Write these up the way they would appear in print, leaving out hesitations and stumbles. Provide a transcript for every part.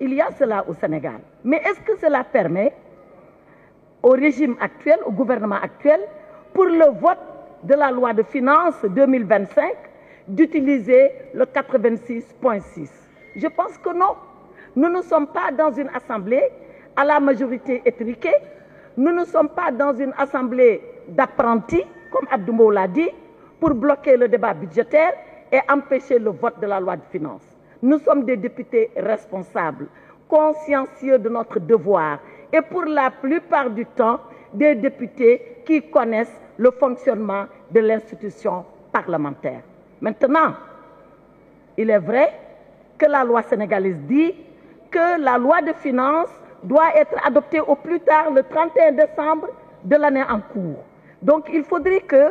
il y a cela au Sénégal. Mais est-ce que cela permet au régime actuel, au gouvernement actuel, pour le vote de la loi de finances 2025, d'utiliser le 86.6? Je pense que non. Nous ne sommes pas dans une assemblée à la majorité étriquée. Nous ne sommes pas dans une assemblée d'apprentis, comme Abdou l'a dit, pour bloquer le débat budgétaire et empêcher le vote de la loi de finances. Nous sommes des députés responsables, consciencieux de notre devoir et pour la plupart du temps, des députés qui connaissent le fonctionnement de l'institution parlementaire. Maintenant, il est vrai que la loi sénégalaise dit que la loi de finances doit être adoptée au plus tard le 31 décembre de l'année en cours. Donc, il faudrait que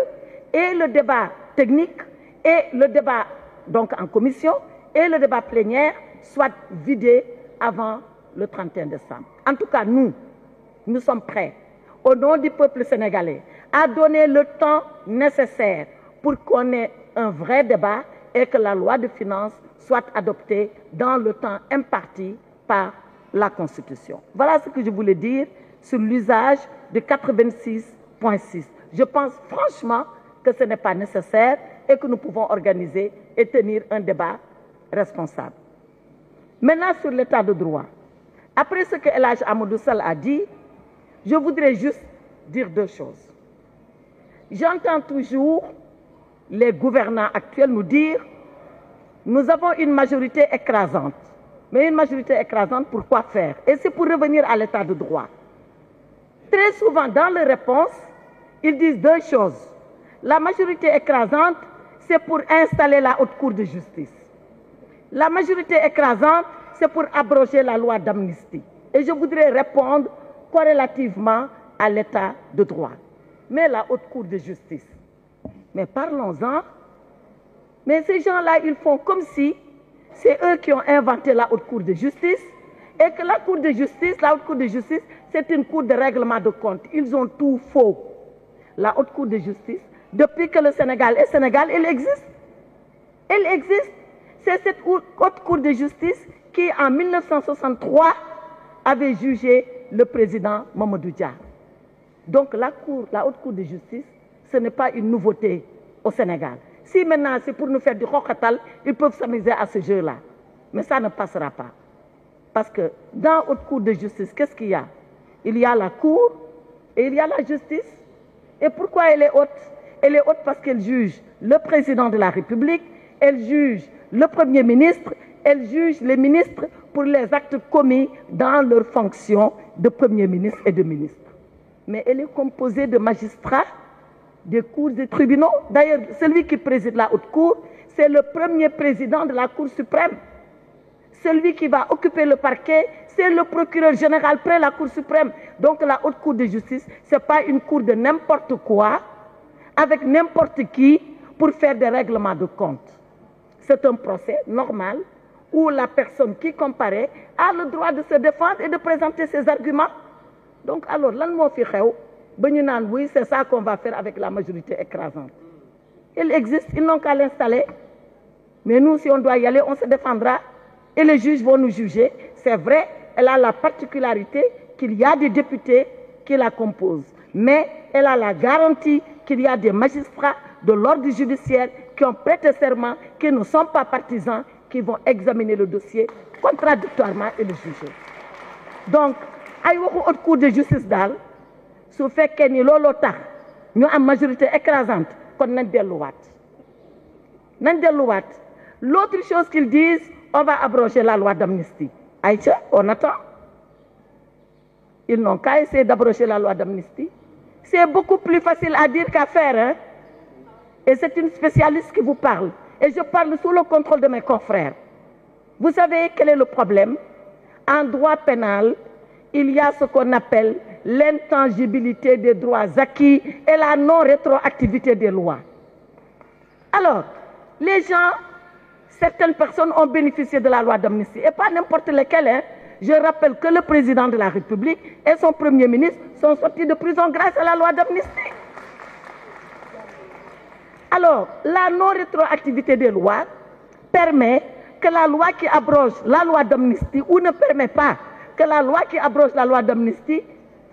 et le débat technique et le débat donc en commission et le débat plénière soient vidés avant le 31 décembre. En tout cas, nous sommes prêts, au nom du peuple sénégalais, à donner le temps nécessaire pour qu'on ait un vrai débat et que la loi de finances soit adoptée dans le temps imparti par la Constitution. Voilà ce que je voulais dire sur l'usage de 86.6. Je pense franchement que ce n'est pas nécessaire et que nous pouvons organiser et tenir un débat responsable. Maintenant, sur l'état de droit. Après ce que El Hadj Amadou Sall a dit, je voudrais juste dire deux choses. J'entends toujours les gouvernants actuels nous dire « Nous avons une majorité écrasante ». Mais une majorité écrasante, pour quoi faire? Et c'est pour revenir à l'état de droit. Très souvent, dans les réponses, ils disent deux choses. La majorité écrasante, c'est pour installer la haute cour de justice. La majorité écrasante, c'est pour abroger la loi d'amnistie. Et je voudrais répondre corrélativement à l'état de droit. Mais la haute cour de justice, mais parlons-en. Mais ces gens-là, ils font comme si c'est eux qui ont inventé la haute cour de justice et que la haute cour de justice, c'est une cour de règlement de compte. Ils ont tout faux. La haute cour de justice, depuis que le Sénégal est Sénégal, elle existe. Elle existe. C'est cette haute cour de justice qui, en 1963, avait jugé le président Mamadou Dia. Donc la haute cour de justice, ce n'est pas une nouveauté au Sénégal. Si maintenant c'est pour nous faire du khokatal, ils peuvent s'amuser à ce jeu-là. Mais ça ne passera pas. Parce que dans la haute cour de justice, qu'est-ce qu'il y a? Il y a la cour et il y a la justice. Et pourquoi elle est haute? Elle est haute parce qu'elle juge le président de la République, elle juge le Premier ministre, elle juge les ministres pour les actes commis dans leurs fonctions de Premier ministre et de ministre. Mais elle est composée de magistrats, des cours des tribunaux. D'ailleurs, celui qui préside la haute cour, c'est le premier président de la Cour suprême. Celui qui va occuper le parquet, c'est le procureur général près la Cour suprême. Donc la haute cour de justice, ce n'est pas une cour de n'importe quoi, avec n'importe qui, pour faire des règlements de compte. C'est un procès normal où la personne qui comparaît a le droit de se défendre et de présenter ses arguments. Donc alors, lan moo fi xew ba ñu naan oui, c'est ça qu'on va faire avec la majorité écrasante. Il existe, ils n'ont qu'à l'installer. Mais nous, si on doit y aller, on se défendra. Et les juges vont nous juger. C'est vrai, elle a la particularité qu'il y a des députés qui la composent. Mais elle a la garantie qu'il y a des magistrats de l'ordre judiciaire qui ont prêté serment, qui ne sont pas partisans, qui vont examiner le dossier contradictoirement et le juger. Donc, ay waxu haute cour de justice daal su fekkee ni looloo tax ñu am majorité écrasante kon nañ delluwaat. L'autre chose qu'ils disent, on va abroger la loi d'amnistie. Aïcha, on attend. Ils n'ont qu'à essayer d'abroger la loi d'amnistie. C'est beaucoup plus facile à dire qu'à faire. Hein? Et c'est une spécialiste qui vous parle. Et je parle sous le contrôle de mes confrères. Vous savez quel est le problème? En droit pénal, il y a ce qu'on appelle l'intangibilité des droits acquis et la non-rétroactivité des lois. Alors, les gens, certaines personnes ont bénéficié de la loi d'amnistie, et pas n'importe lesquelles. Hein. Je rappelle que le président de la République et son premier ministre sont sortis de prison grâce à la loi d'amnistie. Alors, la non-rétroactivité des lois permet que la loi qui abroge la loi d'amnistie ou ne permet pas que la loi qui abroge la loi d'amnistie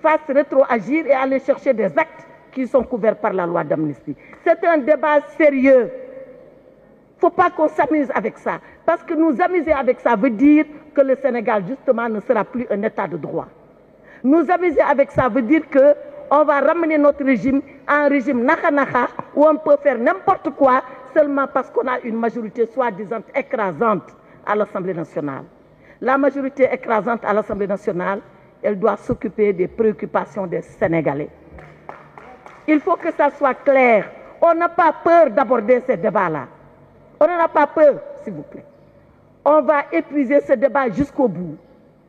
fasse rétroagir et aller chercher des actes qui sont couverts par la loi d'amnistie. C'est un débat sérieux. Il ne faut pas qu'on s'amuse avec ça. Parce que nous amuser avec ça veut dire que le Sénégal, justement, ne sera plus un état de droit. Nous amuser avec ça veut dire qu'on va ramener notre régime à un régime naka-naka où on peut faire n'importe quoi seulement parce qu'on a une majorité soi-disant écrasante à l'Assemblée nationale. La majorité écrasante à l'Assemblée nationale, elle doit s'occuper des préoccupations des Sénégalais. Il faut que ça soit clair. On n'a pas peur d'aborder ces débats-là. On n'en a pas peur, s'il vous plaît. On va épuiser ce débat jusqu'au bout,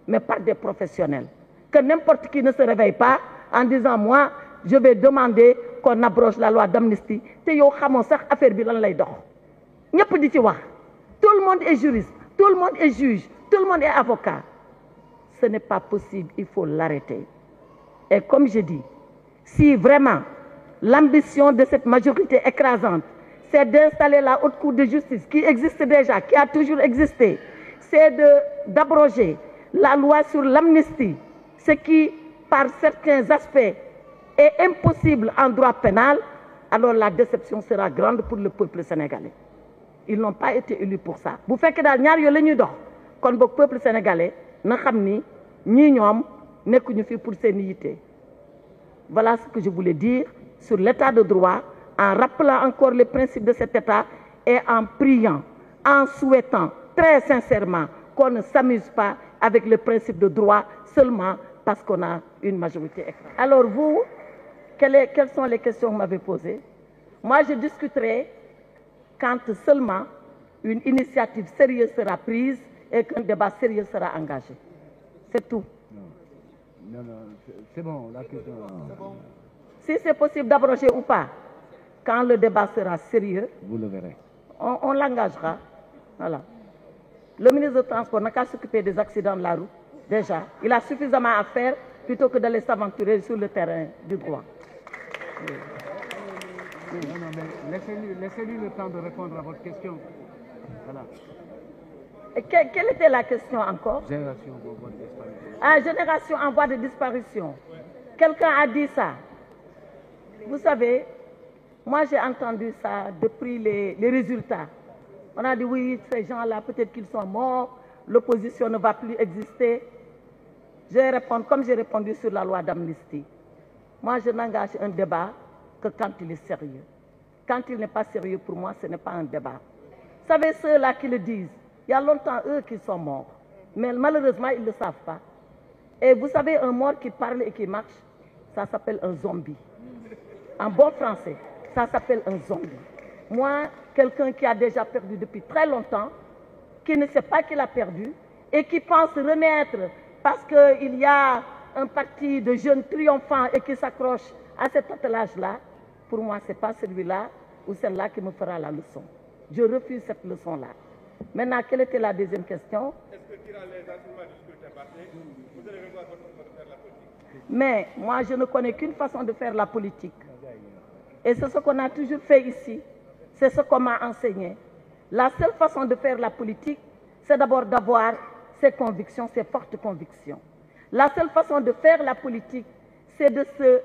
mais par des professionnels. Que n'importe qui ne se réveille pas en disant, moi, je vais demander qu'on abroge la loi d'amnistie. Tout le monde est juriste, tout le monde est juge, tout le monde est avocat. Ce n'est pas possible, il faut l'arrêter. Et comme je dis, si vraiment l'ambition de cette majorité écrasante, c'est d'installer la haute cour de justice qui existe déjà, qui a toujours existé, c'est d'abroger la loi sur l'amnistie, ce qui, par certains aspects, est impossible en droit pénal, alors la déception sera grande pour le peuple sénégalais. Ils n'ont pas été élus pour ça. Vous faites que dans le peuple sénégalais, pour voilà ce que je voulais dire sur l'état de droit, en rappelant encore les principes de cet état et en priant, en souhaitant très sincèrement qu'on ne s'amuse pas avec le principe de droit seulement parce qu'on a une majorité écrasante. Alors vous, quelles sont les questions que vous m'avez posées? Moi, je discuterai quand seulement une initiative sérieuse sera prise et qu'un débat sérieux sera engagé. C'est tout. Non, c'est bon, la question. Si c'est possible d'abroger ou pas, quand le débat sera sérieux, vous le verrez. On l'engagera. Voilà. Le ministre des Transports n'a qu'à s'occuper des accidents de la route. Déjà, il a suffisamment à faire plutôt que d'aller s'aventurer sur le terrain du droit. Non, mais laissez-lui le temps de répondre à votre question. Voilà. Et quelle était la question encore? Génération en voie de disparition. Ah, génération en voie de disparition. Quelqu'un a dit ça. Vous savez, moi j'ai entendu ça depuis les résultats. On a dit oui, ces gens-là, peut-être qu'ils sont morts, l'opposition ne va plus exister. Je vais répondre comme j'ai répondu sur la loi d'amnistie. Moi, je n'engage un débat que quand il est sérieux. Quand il n'est pas sérieux, pour moi, ce n'est pas un débat. Vous savez, ceux-là qui le disent, il y a longtemps, eux, qui sont morts. Mais malheureusement, ils ne le savent pas. Et vous savez, un mort qui parle et qui marche, ça s'appelle un zombie. En bon français, ça s'appelle un zombie. Moi, quelqu'un qui a déjà perdu depuis très longtemps, qui ne sait pas qu'il a perdu, et qui pense renaître parce qu'il y a un parti de jeunes triomphants et qui s'accroche à cet attelage-là, pour moi, ce n'est pas celui-là ou celle-là qui me fera la leçon. Je refuse cette leçon-là. Maintenant, quelle était la deuxième question? Est-ce que durant les enseignements du scrutin passé, vous allez revoir votre façon de faire la politique? Mais moi, je ne connais qu'une façon de faire la politique. Et c'est ce qu'on a toujours fait ici. C'est ce qu'on m'a enseigné. La seule façon de faire la politique, c'est d'abord d'avoir ses convictions, ses fortes convictions. La seule façon de faire la politique, c'est de se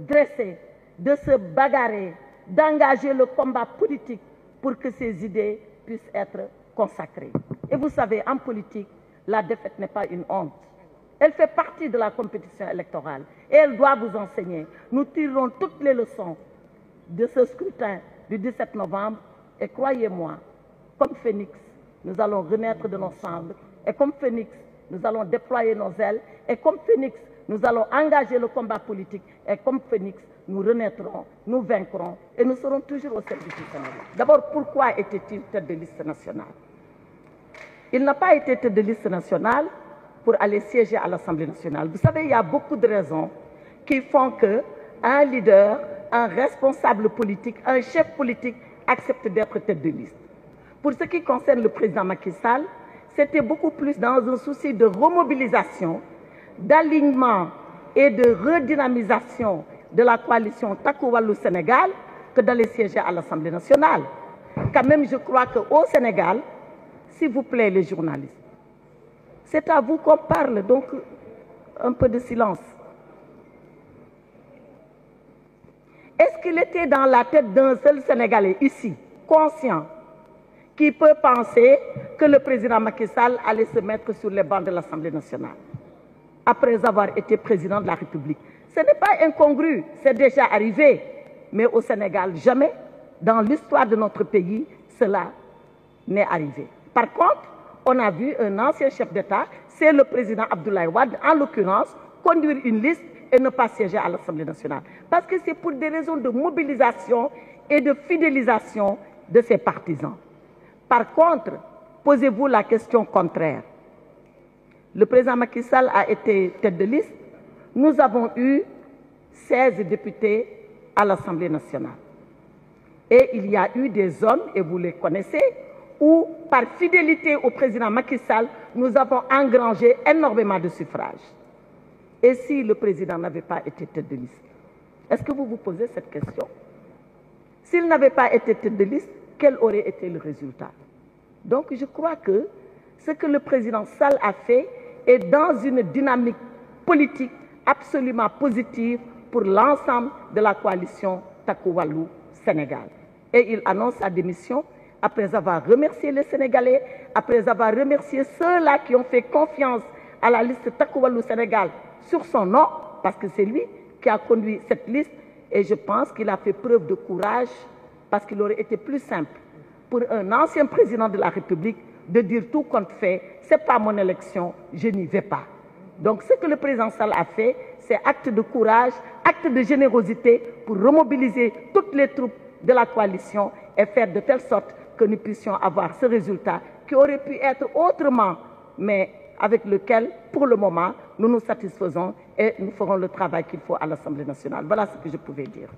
dresser, de se bagarrer, d'engager le combat politique pour que ces idées puissent être consacrées. Et vous savez, en politique, la défaite n'est pas une honte. Elle fait partie de la compétition électorale et elle doit vous enseigner. Nous tirerons toutes les leçons de ce scrutin du 17 novembre et croyez-moi, comme Phénix, nous allons renaître de nos cendres et comme Phénix, nous allons déployer nos ailes et comme Phénix, nous allons engager le combat politique et comme Phénix, nous renaîtrons, nous vaincrons et nous serons toujours au service du Sénégal. D'abord, pourquoi était-il tête de liste nationale? Il n'a pas été tête de liste nationale pour aller siéger à l'Assemblée nationale. Vous savez, il y a beaucoup de raisons qui font qu'un leader, un responsable politique, un chef politique accepte d'être tête de liste. Pour ce qui concerne le président Macky Sall, c'était beaucoup plus dans un souci de remobilisation, d'alignement et de redynamisation de la coalition Takku Wallu Sénégal que d'aller siéger à l'Assemblée nationale. Quand même, je crois qu'au Sénégal, s'il vous plaît, les journalistes. C'est à vous qu'on parle, donc un peu de silence. Est-ce qu'il était dans la tête d'un seul Sénégalais ici, conscient, qui peut penser que le président Macky Sall allait se mettre sur les bancs de l'Assemblée nationale après avoir été président de la République? Ce n'est pas incongru, c'est déjà arrivé. Mais au Sénégal, jamais, dans l'histoire de notre pays, cela n'est arrivé. Par contre, on a vu un ancien chef d'État, c'est le président Abdoulaye Wade, en l'occurrence, conduire une liste et ne pas siéger à l'Assemblée nationale. Parce que c'est pour des raisons de mobilisation et de fidélisation de ses partisans. Par contre, posez-vous la question contraire. Le président Macky Sall a été tête de liste. Nous avons eu 16 députés à l'Assemblée nationale. Et il y a eu des zones, et vous les connaissez, où, par fidélité au président Macky Sall, nous avons engrangé énormément de suffrages. Et si le président n'avait pas été tête de liste? Est-ce que vous vous posez cette question? S'il n'avait pas été tête de liste, quel aurait été le résultat? Donc je crois que ce que le président Sall a fait est dans une dynamique politique absolument positive pour l'ensemble de la coalition Takku Wallu Sénégal. Et il annonce sa démission après avoir remercié les Sénégalais, après avoir remercié ceux-là qui ont fait confiance à la liste Takku Wallu Sénégal sur son nom, parce que c'est lui qui a conduit cette liste. Et je pense qu'il a fait preuve de courage, parce qu'il aurait été plus simple pour un ancien président de la République de dire tout compte fait, ce n'est pas mon élection, je n'y vais pas. Donc ce que le président Sall a fait, c'est acte de courage, acte de générosité pour remobiliser toutes les troupes de la coalition et faire de telle sorte que nous puissions avoir ce résultat qui aurait pu être autrement, mais avec lequel, pour le moment, nous nous satisfaisons et nous ferons le travail qu'il faut à l'Assemblée nationale. Voilà ce que je pouvais dire.